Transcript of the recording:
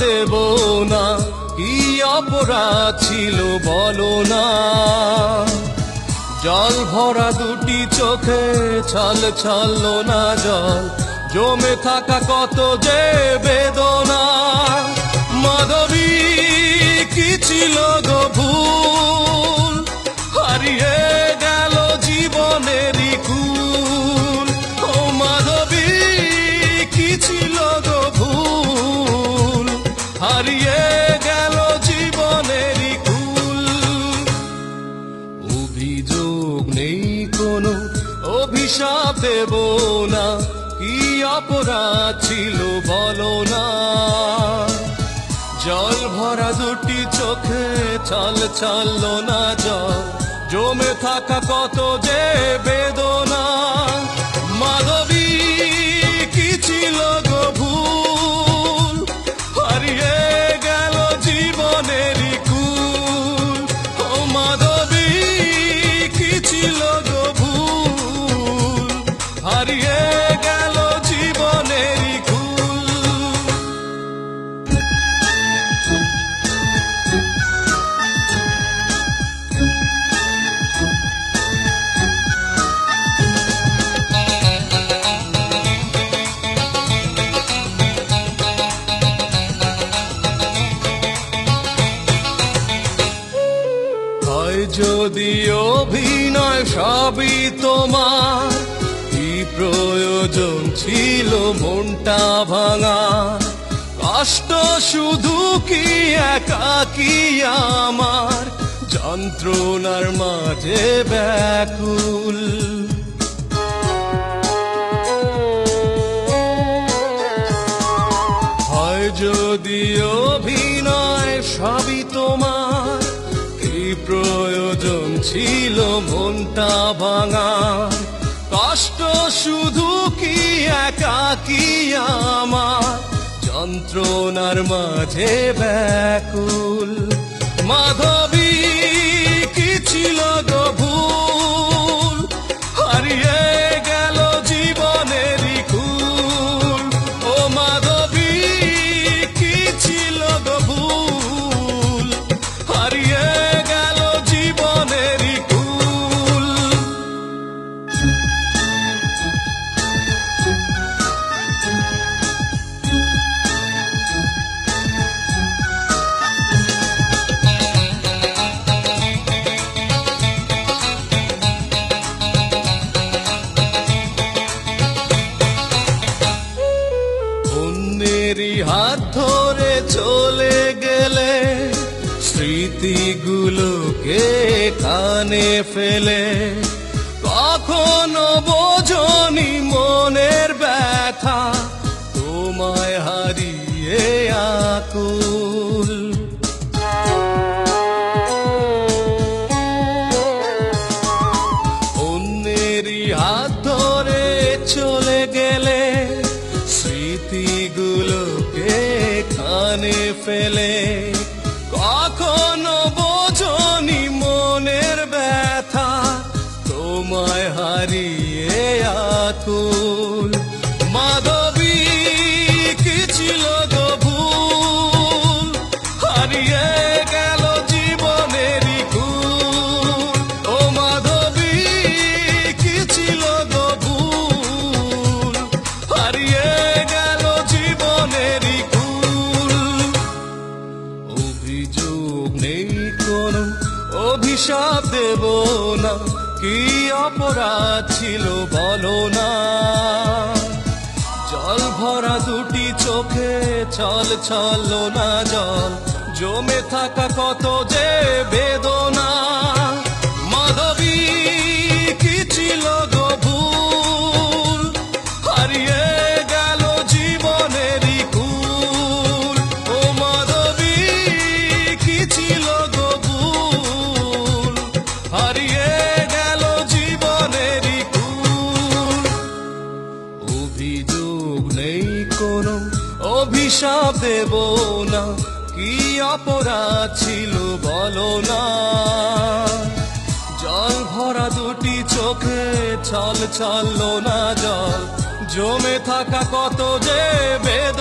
দেব না, কি অপরাধ ছিল বলো না। জল ভরা দুটি চোখে ছল ছল না জল, জমে থাকা কত যে বেদনা। মাধবী কি ছিল গো ভুল, হারিয়ে গেল জীবনেরই কুল। ও মাধবী কি ছিল গো ভুল, হারিয়ে গেল জীবনেরই কুল। অভিযোগ নেই কোনো, অভিশাপ দেব না, কি অপরাধ ছিল বলো না। জল ভরা দুটি চোখে ছল ছল না জল, জমে থাকা কত যে বেদনা। মাধবী কি ছিল গো ভুল, হারিয়ে গেল জীবনেরই কুল। ও মাধবী কি ছিল গো ভুল, হারিয়ে গেল জীবনেরই কুল। যদি অভিনয় সবই তোমার, কি প্রয়োজন ছিল মনটা ভাঙা। কষ্ট শুধু কি একাকী আমার, যন্ত্রণার মাঝে ব্যাকুল। হয় যদি অভিনয় সবই তোমার, প্রয়োজন ছিল মনটা ভাঙা। কষ্ট শুধু কি একাকী আমার, যন্ত্রণার মাঝে ব্যাকুল। মাধবী কি ছিল গো ভুল, হারিয়ে গেল জীবনেরই কুল। ও মাধবী কি ছিল গো ভুল, হারিয়ে জীবনেরই কুল। অন্যেরই হাত ধরে চলে গেলে, স্মৃতিগুলোকে কানে ফেলে। কখনো বোঝনি মনের ব্যথা, তোমায় হারিয়ে আকুল। অন্যেরই হাত ধরে চলে গেলে, স্মৃতিগুলোকে কানে ফেলে। কখনো বোঝনি মনের ব্যথা, তোমায় হারিয়ে আকুল। মাধবী কি ছিল গো ভুল, হারিয়ে গেল জীবনেরই কুল। ও মাধবী কি ছিল গো ভুল, হারিয়ে গেল জীবনেরই কুল। অভিযোগ নেই কোনো, অভিশাপ দেব না, কি অপরাধ ছিল বলো না। জল ভরা দুটি চোখে ছল ছল না জল, জমে থাকা কত যে বেদনা। মাধবী কি ছিল গো ভুল, হারিয়ে গেল জীবনেরই কুল। ও মাধবী কি ছিল গো ভুল, হারিয়ে গেল জীবনেরই কুল। অভিযোগ নেই কোনো, অভিশাপ দেব না, কি অপরাধ ছিল বলো না। জল ভরা দুটি চোখে ছল ছল না জল, জমে থাকা কত যে বেদনা।